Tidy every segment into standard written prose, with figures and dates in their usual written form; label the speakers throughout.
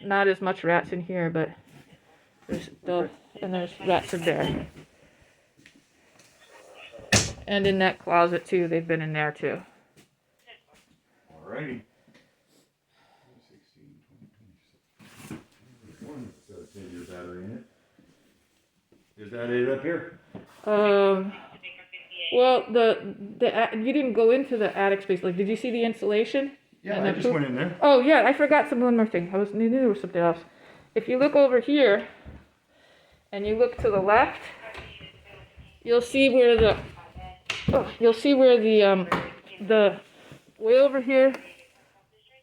Speaker 1: not as much rats in here, but there's still, and there's rats in there. And in that closet too, they've been in there too.
Speaker 2: Alrighty. 10-year battery in it. Is that it up here?
Speaker 1: Well, you didn't go into the attic space. Like, did you see the insulation?
Speaker 2: Yeah, I just went in there.
Speaker 1: Oh yeah, I forgot one more thing. I knew there was something else. If you look over here, and you look to the left, you'll see where the way over here.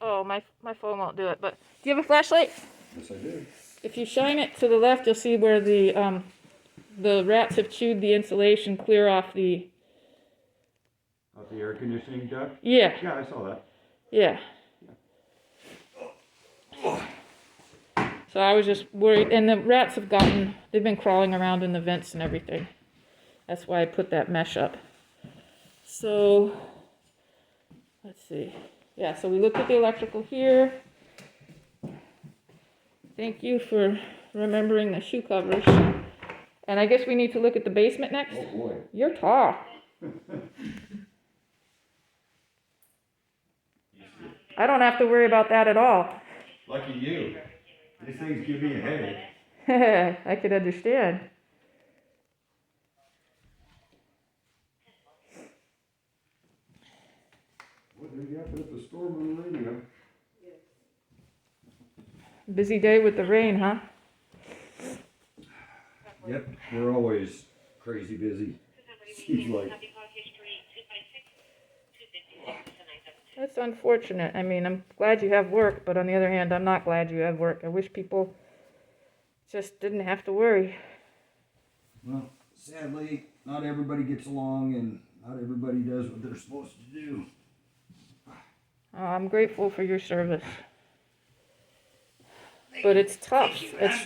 Speaker 1: Oh, my phone won't do it. But do you have a flashlight?
Speaker 2: Yes, I do.
Speaker 1: If you shine it to the left, you'll see where the rats have chewed the insulation clear off the.
Speaker 2: Off the air conditioning duct?
Speaker 1: Yeah.
Speaker 2: Yeah, I saw that.
Speaker 1: Yeah. So I was just worried, and the rats they've been crawling around in the vents and everything. That's why I put that mesh up. So, let's see. Yeah, so we looked at the electrical here. Thank you for remembering the shoe covers. And I guess we need to look at the basement next.
Speaker 2: Oh boy.
Speaker 1: You're tall. I don't have to worry about that at all.
Speaker 2: Lucky you. These things give me a headache.
Speaker 1: I could understand.
Speaker 2: What did you have with the storm on the radio?
Speaker 1: Busy day with the rain, huh?
Speaker 2: Yep, we're always crazy busy. Seems like.
Speaker 1: That's unfortunate. I mean, I'm glad you have work, but on the other hand, I'm not glad you have work. I wish people just didn't have to worry.
Speaker 2: Well, sadly, not everybody gets along and not everybody does what they're supposed to do.
Speaker 1: Oh, I'm grateful for your service. But it's tough.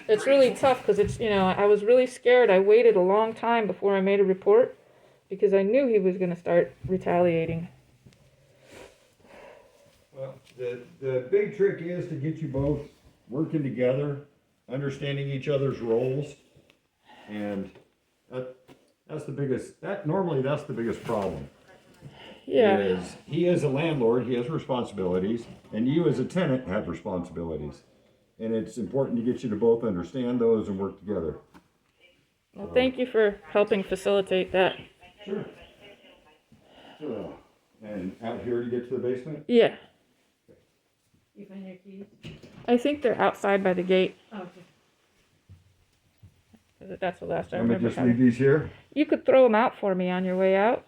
Speaker 1: It's really tough because I was really scared. I waited a long time before I made a report because I knew he was going to start retaliating.
Speaker 2: Well, the big trick is to get you both working together, understanding each other's roles, and that's the biggest problem.
Speaker 1: Yeah.
Speaker 2: He is a landlord, he has responsibilities, and you as a tenant have responsibilities. And it's important to get you to both understand those and work together.
Speaker 1: Well, thank you for helping facilitate that.
Speaker 2: Sure. So, and out here to get to the basement?
Speaker 1: Yeah.
Speaker 3: You find your keys?
Speaker 1: I think they're outside by the gate.
Speaker 3: Oh, okay.
Speaker 1: That's the last I
Speaker 2: I'm gonna
Speaker 1: remember.
Speaker 2: just leave these here?
Speaker 1: You could throw them out for me on your way out.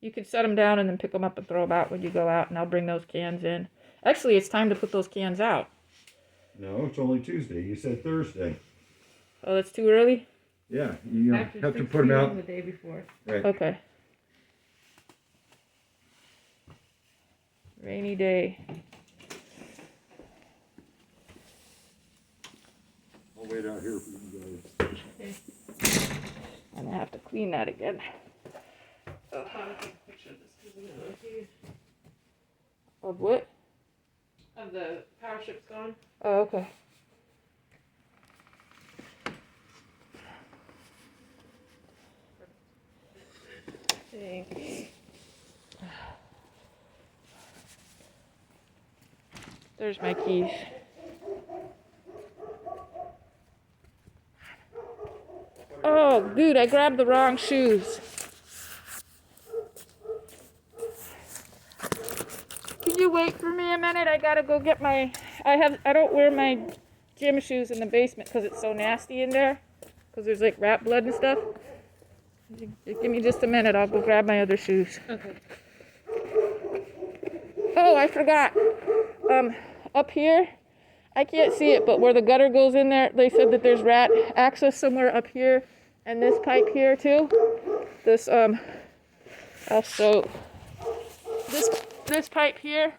Speaker 1: You could set them down and then pick them up and throw them out when you go out, and I'll bring those cans in. Actually, it's time to put those cans out.
Speaker 2: No, it's only Tuesday. You said Thursday.
Speaker 1: Oh, that's too early?
Speaker 2: Yeah, you
Speaker 3: After
Speaker 2: have to
Speaker 3: 6
Speaker 2: put them
Speaker 3: p.m.
Speaker 2: out.
Speaker 3: the day before.
Speaker 2: Right.
Speaker 1: Okay. Rainy day.
Speaker 2: I'll wait out here for you guys.
Speaker 3: Okay.
Speaker 1: I'm gonna have to clean that again.
Speaker 3: I'll take a picture of this because we don't know if you-
Speaker 1: Of what?
Speaker 3: of the power ship's gone.
Speaker 1: Oh, okay. Thanks. There's my keys. Oh, dude, I grabbed the wrong shoes. Can you wait for me a minute? I gotta go get I don't wear my gym shoes in the basement because it's so nasty in there. Because there's like rat blood and stuff. Give me just a minute. I'll go grab my other shoes.
Speaker 3: Okay.
Speaker 1: Oh, I forgot. Up here, I can't see it, but where the gutter goes in there, they said that there's rat access somewhere up here, and this pipe here too. This this pipe here,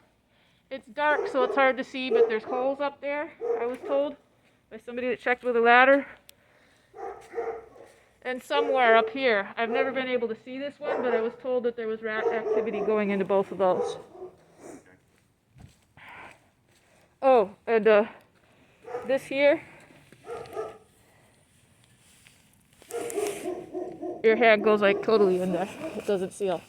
Speaker 1: it's dark, so it's hard to see, but there's holes up there. I was told by somebody that checked with a ladder. And somewhere up here, I've never been able to see this one, but I was told that there was rat activity going into both of those. Oh, and this here, your hand goes like totally in there. It doesn't seal.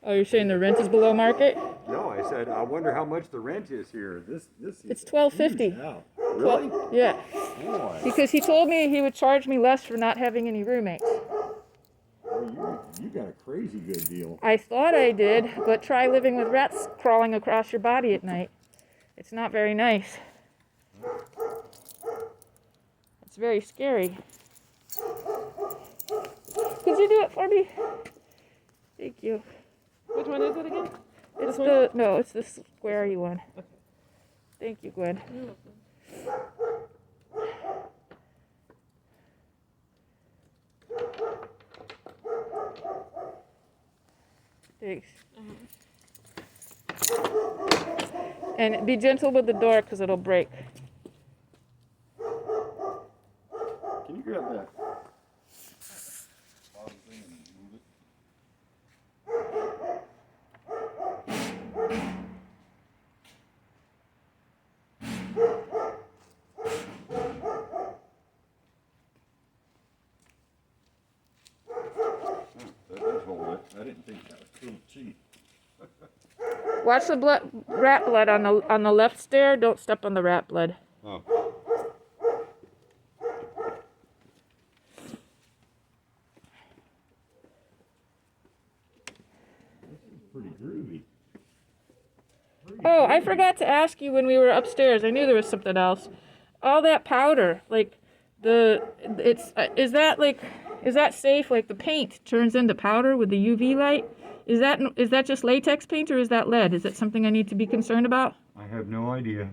Speaker 1: Oh, you're saying the rent is below market?
Speaker 2: No, I said, I wonder how much the rent is here. This is
Speaker 1: It's $12.50.
Speaker 2: huge house. Really?
Speaker 1: Yeah.
Speaker 2: Boy.
Speaker 1: Because he told me he would charge me less for not having any roommates.
Speaker 2: Well, you got a crazy good deal.
Speaker 1: I thought I did, but try living with rats crawling across your body at night. It's not very nice. It's very scary. Could you do it for me? Thank you.
Speaker 3: Which one is it again?
Speaker 1: It's it's the squarey one.
Speaker 3: Okay.
Speaker 1: Thank you, Gwen.
Speaker 3: You're welcome.
Speaker 1: Thanks. And be gentle with the door because it'll break.
Speaker 2: Can you grab that? That does hold it. I didn't think that was cool. Gee.
Speaker 1: Watch the rat blood on the left stair. Don't step on the rat blood.
Speaker 2: Oh. Pretty groovy.
Speaker 1: Oh, I forgot to ask you when we were upstairs. I knew there was something else. All that powder, like is that safe? Like the paint turns into powder with the UV light. Is that just latex paint or is that lead? Is it something I need to be concerned about?
Speaker 2: I have no idea.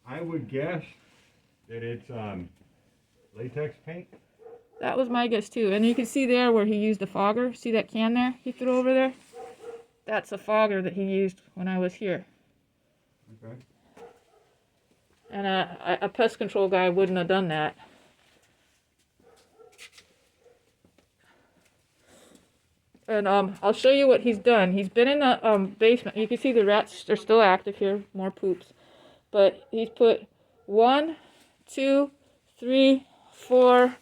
Speaker 2: I would guess that it's latex paint.
Speaker 1: That was my guess too. And you can see there where he used a fogger. See that can there he threw over there? That's a fogger that he used when I was here.
Speaker 2: Okay.
Speaker 1: And a pest control guy wouldn't have done that. And I'll show you what he's done. He's been in the basement. You can see the rats are still active here. More poops. But he's put 1, 2, 3, 4,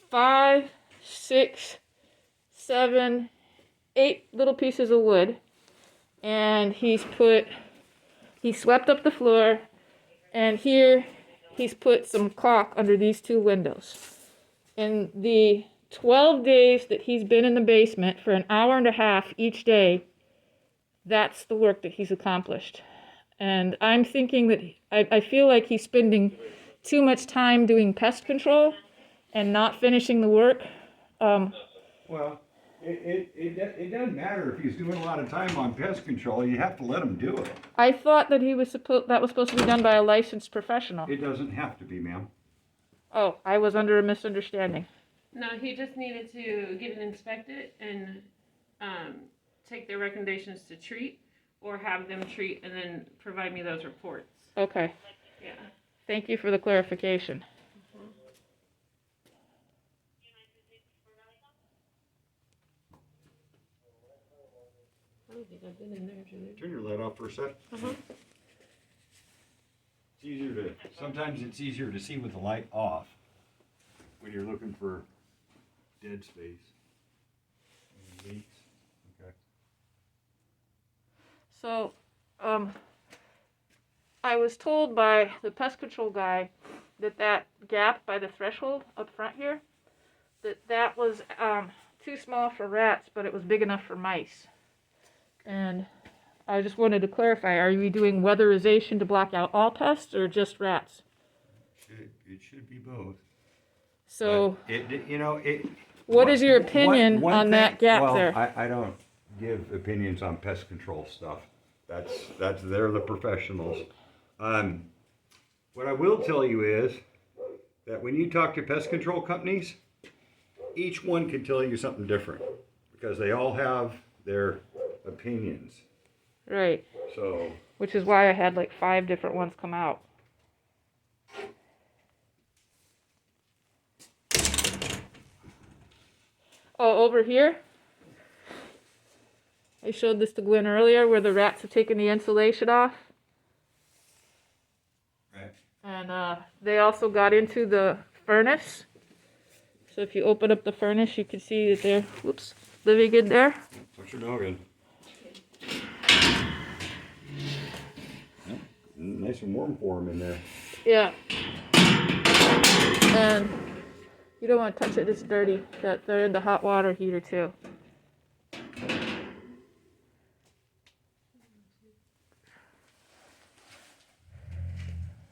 Speaker 1: 5, 6, 7, 8 little pieces of wood. And he swept up the floor. And here he's put some caulk under these 2 windows. In the 12 days that he's been in the basement for an hour and a half each day, that's the work that he's accomplished. And I'm thinking that I feel like he's spending too much time doing pest control and not finishing the work.
Speaker 2: Well, it doesn't matter if he's doing a lot of time on pest control. You have to let him do it.
Speaker 1: I thought that that was supposed to be done by a licensed professional.
Speaker 2: It doesn't have to be, ma'am.
Speaker 1: Oh, I was under a misunderstanding.
Speaker 3: No, he just needed to get it inspected and take their recommendations to treat or have them treat and then provide me those reports.
Speaker 1: Okay.
Speaker 3: Yeah.
Speaker 1: Thank you for the clarification.
Speaker 3: I don't think I've been in there today.
Speaker 2: Turn your light off for a sec. Sometimes it's easier to see with the light off when you're looking for dead space. Leaks. Okay.
Speaker 1: So, I was told by the pest control guy that gap by the threshold up front here, that was too small for rats, but it was big enough for mice. And I just wanted to clarify, are we doing weatherization to block out all pests or just rats?
Speaker 2: It should be both.
Speaker 1: So,
Speaker 2: But
Speaker 1: what is your opinion
Speaker 2: one
Speaker 1: on
Speaker 2: thing-
Speaker 1: that gap
Speaker 2: well,
Speaker 1: there?
Speaker 2: I don't give opinions on pest control stuff. They're the professionals. What I will tell you is that when you talk to pest control companies, each one can tell you something different because they all have their opinions.
Speaker 1: Right.
Speaker 2: So,
Speaker 1: Which is why I had like 5 different ones come out. Oh, over here? I showed this to Gwen earlier where the rats have taken the insulation off.
Speaker 2: right.
Speaker 1: And they also got into the furnace. So if you open up the furnace, you can see that they're, whoops, living in there.
Speaker 2: What's your noggin? Nice and warm for them in there.
Speaker 1: Yeah. And you don't want to touch it, it's dirty. That they're in the hot water heater too.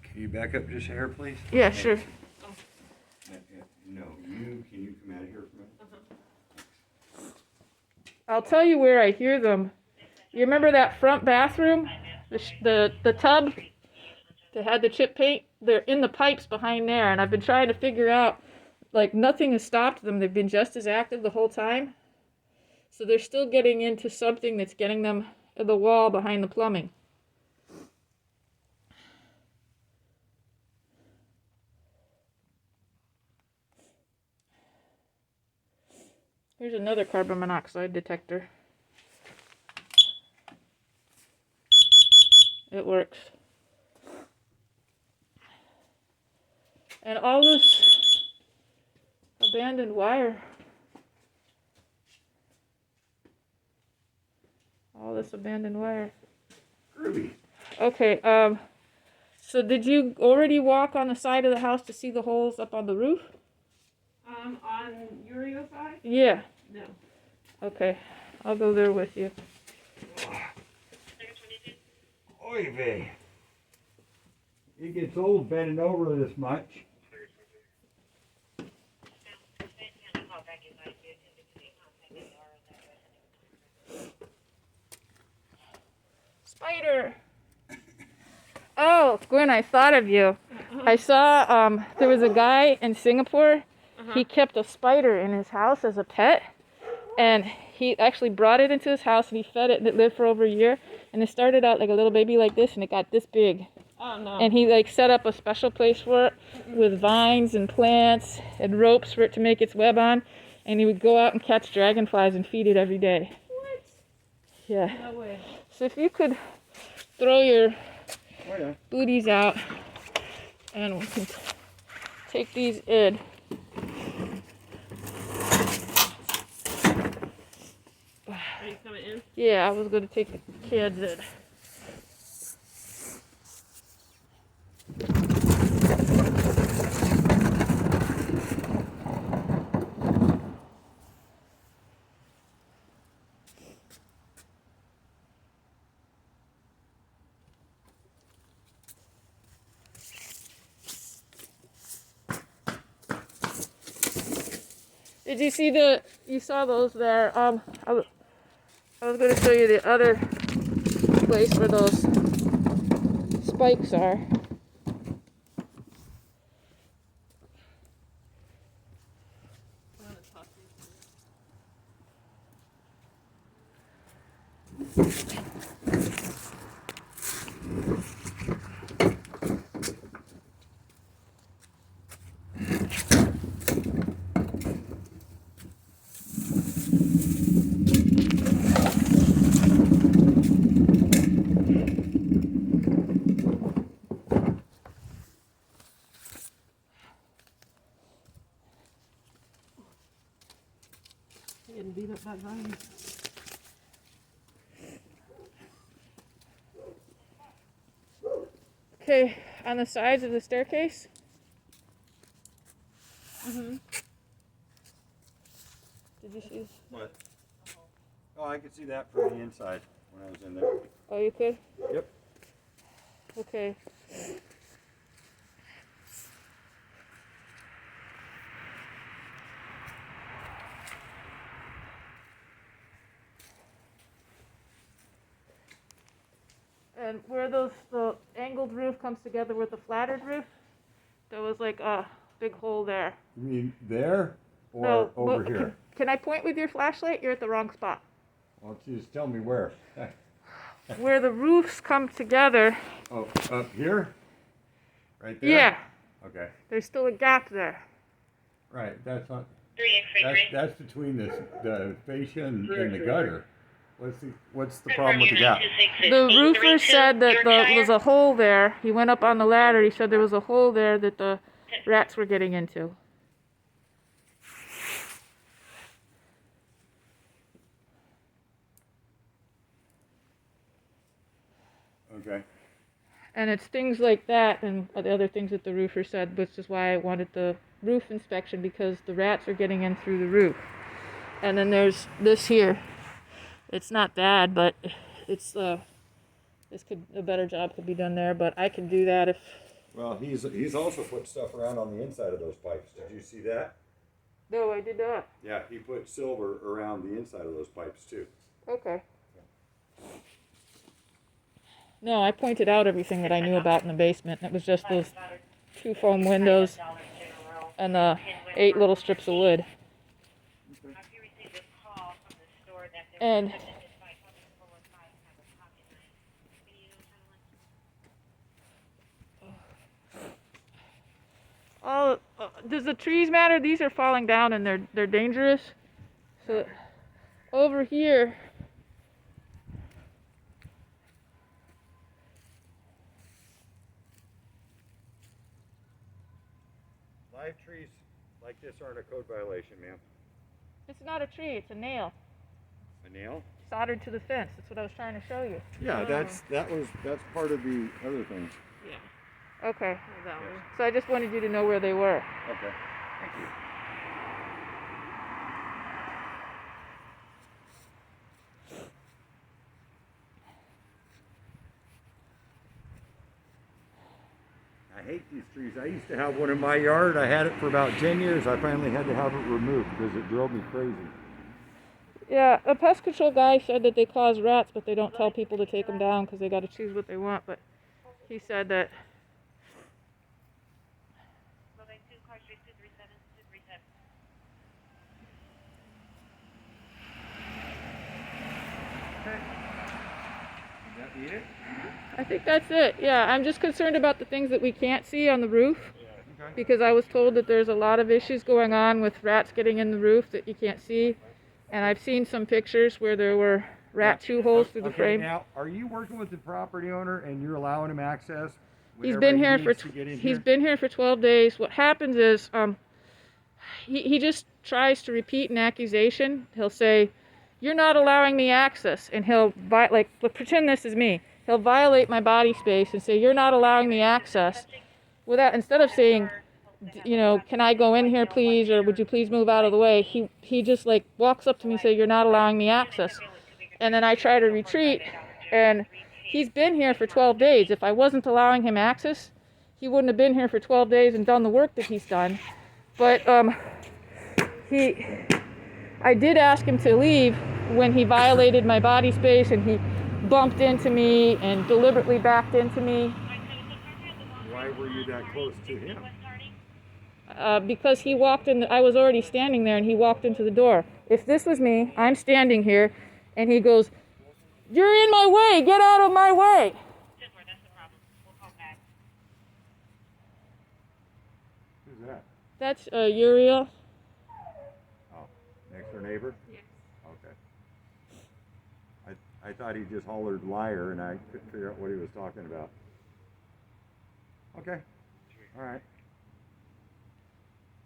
Speaker 2: Can you back up just a hair, please?
Speaker 1: Yeah, sure.
Speaker 2: No, can you come out of here for a minute?
Speaker 1: I'll tell you where I hear them. You remember that front bathroom? The tub that had the chip paint? They're in the pipes behind there, and I've been trying to figure out, like, nothing has stopped them. They've been just as active the whole time. So they're still getting into something that's getting them in the wall behind the plumbing. Here's another carbon monoxide detector. It works. And all this abandoned wire. All this abandoned wire.
Speaker 2: Groovy.
Speaker 1: Okay, so did you already walk on the side of the house to see the holes up on the roof?
Speaker 3: On Uriel side?
Speaker 1: Yeah.
Speaker 3: No.
Speaker 1: Okay, I'll go there with you.
Speaker 2: Oy vey. It gets old bending over this much.
Speaker 1: Spider! Oh, Gwen, I thought of you. I saw, there was a guy in Singapore. He kept a spider in his house as a pet. And he actually brought it into his house and he fed it and it lived for over a year. And it started out like a little baby like this and it got this big.
Speaker 3: Oh, no.
Speaker 1: And he like set up a special place for it with vines and plants and ropes for it to make its web on. And he would go out and catch dragonflies and feed it every day.
Speaker 3: What?
Speaker 1: Yeah.
Speaker 3: No way.
Speaker 1: So if you could throw your
Speaker 2: Oh yeah.
Speaker 1: booties out and we can take these in.
Speaker 3: Are you coming in?
Speaker 1: Yeah, I was going to take the kids in. Did you see you saw those there? I was going to show you the other place where those spikes are.
Speaker 3: Getting beat up by vines.
Speaker 1: Okay, on the sides of the staircase.
Speaker 3: Mm-hmm.
Speaker 1: Did you see?
Speaker 2: What? Oh, I could see that from the inside when I was in there.
Speaker 1: Oh, you could?
Speaker 2: Yep.
Speaker 1: Okay. And where the angled roof comes together with the flattered roof, there was like a big hole there.
Speaker 2: You mean there or
Speaker 1: No,
Speaker 2: over
Speaker 1: well,
Speaker 2: here?
Speaker 1: Can I point with your flashlight? You're at the wrong spot.
Speaker 2: Why don't you just tell me where?
Speaker 1: Where the roofs come together.
Speaker 2: Oh, up here? Right there?
Speaker 1: Yeah.
Speaker 2: Okay.
Speaker 1: There's still a gap there.
Speaker 2: Right, that's not. That's between the fascia and the gutter. What's the problem with the gap?
Speaker 1: The roofer said that there was a hole there. He went up on the ladder. He said there was a hole there that the rats were getting into.
Speaker 2: Okay.
Speaker 1: And it's things like that and the other things that the roofer said, which is why I wanted the roof inspection, because the rats are getting in through the roof. And then there's this here. It's not bad, but it's a better job could be done there, but I can do that if.
Speaker 2: Well, he's also put stuff around on the inside of those pipes. Did you see that?
Speaker 1: No, I did not.
Speaker 2: Yeah, he put silver around the inside of those pipes too.
Speaker 1: Okay. No, I pointed out everything that I knew about in the basement. It was just those 2 foam windows and the 8 little strips of wood. And does the trees matter? These are falling down and they're dangerous. So over here.
Speaker 2: Live trees like this aren't a code violation, ma'am.
Speaker 1: It's not a tree, it's a nail.
Speaker 2: A nail?
Speaker 1: Soldered to the fence. That's what I was trying to show you.
Speaker 2: Yeah, that's part of the other thing.
Speaker 1: Yeah. Okay. So I just wanted you to know where they were.
Speaker 2: Okay. Thank you. I hate these trees. I used to have one in my yard. I had it for about 10 years. I finally had to have it removed because it drove me crazy.
Speaker 1: Yeah, a pest control guy said that they cause rats, but they don't tell people to take them down because they got to choose what they want. But he said that.
Speaker 2: Okay. Does that be it?
Speaker 1: I think that's it. Yeah, I'm just concerned about the things that we can't see on the roof.
Speaker 2: Okay.
Speaker 1: Because I was told that there's a lot of issues going on with rats getting in the roof that you can't see. And I've seen some pictures where there were rat chew holes through the frame.
Speaker 2: Now, are you working with the property owner and you're allowing him access?
Speaker 1: He's been here for 12 days. What happens is he just tries to repeat an accusation. He'll say, "You're not allowing me access," and he'll pretend this is me. He'll violate my body space and say, "You're not allowing me access," instead of saying, you know, "Can I go in here, please?" or "Would you please move out of the way?" He just like walks up to me and says, "You're not allowing me access," and then I try to retreat, and he's been here for 12 days. If I wasn't allowing him access, he wouldn't have been here for 12 days and done the work that he's done. But I did ask him to leave when he violated my body space and he bumped into me and deliberately backed into me.
Speaker 2: Why were you that close to him?
Speaker 1: Because he walked in, I was already standing there and he walked into the door. If this was me, I'm standing here and he goes, "You're in my way, get out of my way."
Speaker 3: That's the problem. We'll call back.
Speaker 2: Who's that?
Speaker 1: That's Uriel.
Speaker 2: Oh, next door neighbor?
Speaker 3: Yes.
Speaker 2: Okay. I thought he just hollered liar and I couldn't figure out what he was talking about. Okay. All right.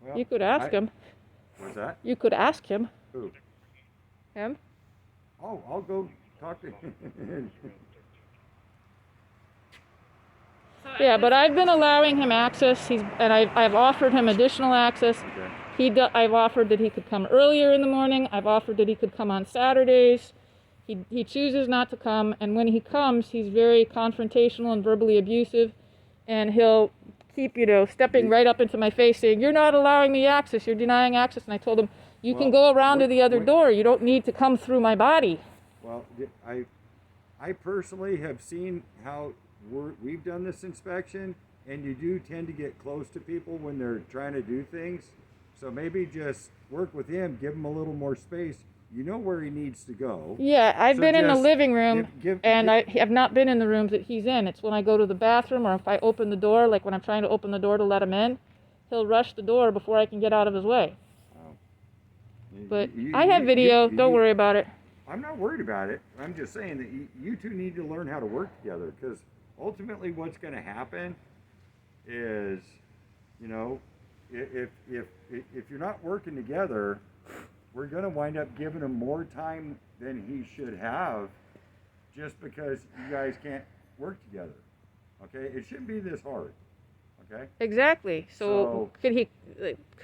Speaker 2: Well,
Speaker 1: You could ask him.
Speaker 2: What's that?
Speaker 1: You could ask him.
Speaker 2: Who?
Speaker 1: Him?
Speaker 2: Oh, I'll go talk to him.
Speaker 1: Yeah, but I've been allowing him access. I've offered him additional access.
Speaker 2: Okay.
Speaker 1: I've offered that he could come earlier in the morning. I've offered that he could come on Saturdays. He chooses not to come, and when he comes, he's very confrontational and verbally abusive, and he'll keep, stepping right up into my face saying, "You're not allowing me access. You're denying access." And I told him, "You can go around to the other door. You don't need to come through my body."
Speaker 2: Well, I personally have seen how we've done this inspection, and you do tend to get close to people when they're trying to do things. So maybe just work with him, give him a little more space. You know where he needs to go.
Speaker 1: Yeah, I've
Speaker 2: So
Speaker 1: been in the
Speaker 2: just
Speaker 1: living room, and
Speaker 2: give-
Speaker 1: I have not been in the rooms that he's in. It's when I go to the bathroom, or if I open the door, like when I'm trying to open the door to let him in, he'll rush the door before I can get out of his way. But I have video. Don't worry about it.
Speaker 2: I'm not worried about it. I'm just saying that you two need to learn how to work together, because ultimately what's going to happen is, you know, if you're not working together, we're going to wind up giving him more time than he should have, just because you guys can't work together. Okay? It shouldn't be this hard. Okay?
Speaker 1: Exactly. So could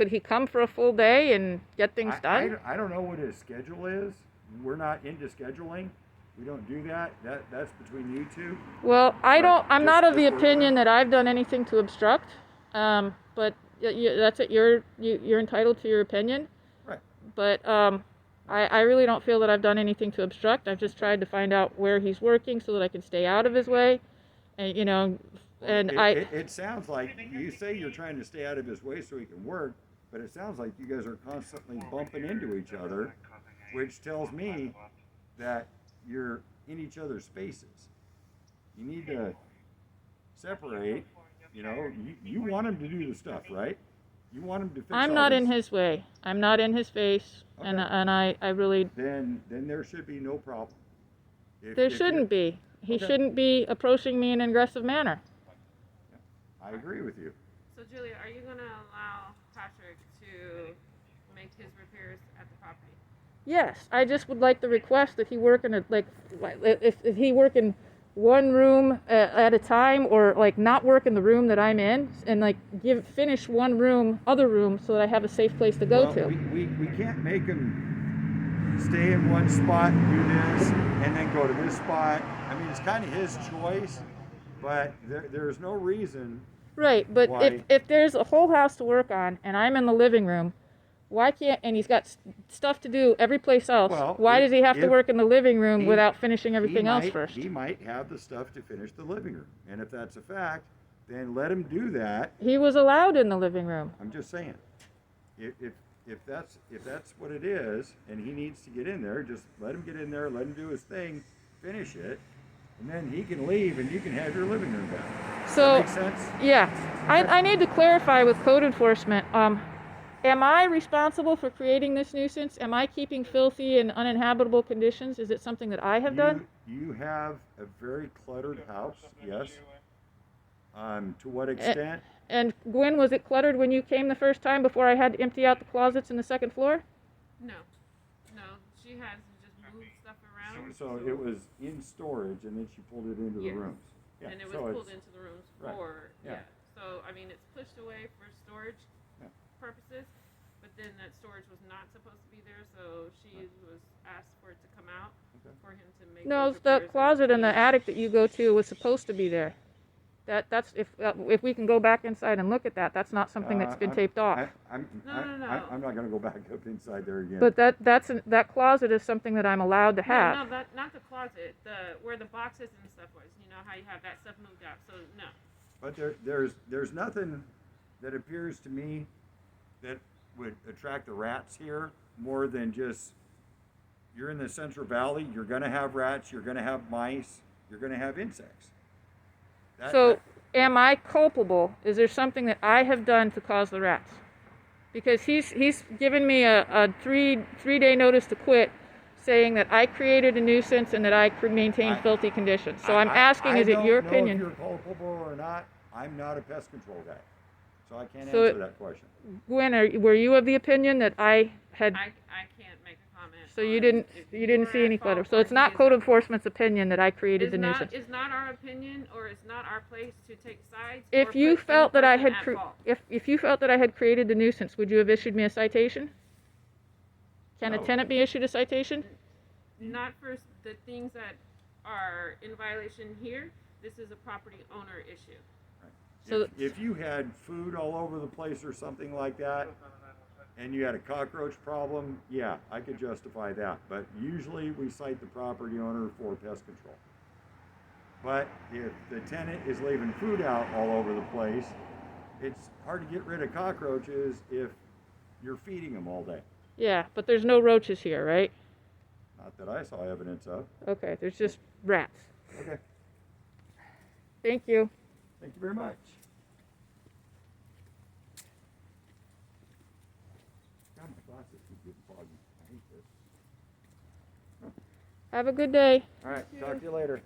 Speaker 1: he come for a full day and get things done?
Speaker 2: I don't know what his schedule is. We're not into scheduling. We don't do that. That's between you two.
Speaker 1: Well, I'm not of the
Speaker 2: just
Speaker 1: opinion that I've done anything to obstruct. But that's it. You're entitled to your opinion.
Speaker 2: Right.
Speaker 1: But I really don't feel that I've done anything to obstruct. I've just tried to find out where he's working so that I can stay out of his way. And
Speaker 2: It sounds like you say you're trying to stay out of his way so he can work, but it sounds like you guys are constantly bumping into each other, which tells me that you're in each other's spaces. You need to separate. You know, you want him to do the stuff, right? You want him to fix
Speaker 1: I'm
Speaker 2: all
Speaker 1: not
Speaker 2: this.
Speaker 1: in his way. I'm not in his face.
Speaker 2: Okay.
Speaker 1: And I really...
Speaker 2: Then there should be no problem.
Speaker 1: There shouldn't be. He
Speaker 2: Okay.
Speaker 1: shouldn't be approaching me in an aggressive manner.
Speaker 2: I agree with you.
Speaker 3: So Julia, are you gonna allow Patrick to make his repairs at the property?
Speaker 1: Yes, I just would like the request that he work in if he work in one room at a time, or like not work in the room that I'm in, and like finish one other room, so that I have a safe place to go to.
Speaker 2: We can't make him stay in one spot and do this and then go to this spot. I mean, it's kind of his choice, but there's no reason.
Speaker 1: Right, but
Speaker 2: why.
Speaker 1: if there's a whole house to work on and I'm in the living room, why can't, and he's got stuff to do every place else,
Speaker 2: Well,
Speaker 1: why does he have to work in the living room without finishing everything else first?
Speaker 2: He might have the stuff to finish the living room, and if that's a fact, then let him do that.
Speaker 1: He was allowed in the living room.
Speaker 2: I'm just saying, if that's what it is, and he needs to get in there, just let him get in there, let him do his thing, finish it, and then he can leave, and you can have your living room back.
Speaker 1: So,
Speaker 2: Does that make sense?
Speaker 1: Yeah, I need to clarify with code enforcement. Am I responsible for creating this nuisance? Am I keeping filthy and uninhabitable conditions? Is it something that I have done?
Speaker 2: You have a very cluttered house, yes. To what extent?
Speaker 1: And Gwen, was it cluttered when you came the first time before I had to empty out the closets in the second floor?
Speaker 3: No, she has just moved stuff around.
Speaker 2: So it was in storage, and then she pulled it into the rooms. Yeah,
Speaker 3: and it was
Speaker 2: so
Speaker 3: pulled into the rooms for, So, I mean, it's pushed away for storage purposes, but then that storage was not supposed to be there, so she was asked for it to come out for him to make.
Speaker 1: No, the closet in the attic that you go to was supposed to be there. That's if we can go back inside and look at that, that's not something that's been taped off.
Speaker 3: No.
Speaker 2: I'm not going to go back up inside there again.
Speaker 1: But that closet is something that I'm allowed to have.
Speaker 3: No, not the closet. Where the boxes and stuff was. You know how you have that stuff moved out. So no.
Speaker 2: But there's nothing that appears to me that would attract the rats here more than just, you're in the Central Valley, you're going to have rats, you're going to have mice, you're going to have insects.
Speaker 1: Am I culpable? Is there something that I have done to cause the rats? Because he's given me a three-day notice to quit, saying that I created a nuisance and that I maintained filthy conditions. So I'm asking, is it your opinion?
Speaker 2: I don't know if you're culpable or not. I'm not a pest control guy, so I can't answer that question.
Speaker 1: Gwen, were you of the opinion that I had?
Speaker 3: I can't make a comment.
Speaker 1: So you didn't see any clutter. So it's not code enforcement's opinion that I created the nuisance.
Speaker 3: It's not our opinion, or it's not our place to take sides.
Speaker 1: If you felt that I had if you felt that I had created the nuisance, would you have issued me a citation? Can a tenant be issued a citation?
Speaker 3: Not for the things that are in violation here. This is a property owner issue.
Speaker 1: So
Speaker 2: if you had food all over the place or something like that, and you had a cockroach problem, yeah, I could justify that. But usually we cite the property owner for pest control. But if the tenant is leaving food out all over the place, it's hard to get rid of cockroaches if you're feeding them all day.
Speaker 1: Yeah, but there's no roaches here, right?
Speaker 2: Not that I saw evidence of.
Speaker 1: Okay, there's just rats.
Speaker 2: Okay.
Speaker 1: Thank you.
Speaker 2: Thank you very much. God, my glasses keep getting foggy. I hate this.
Speaker 1: Have a good day.
Speaker 2: All right, talk to you later.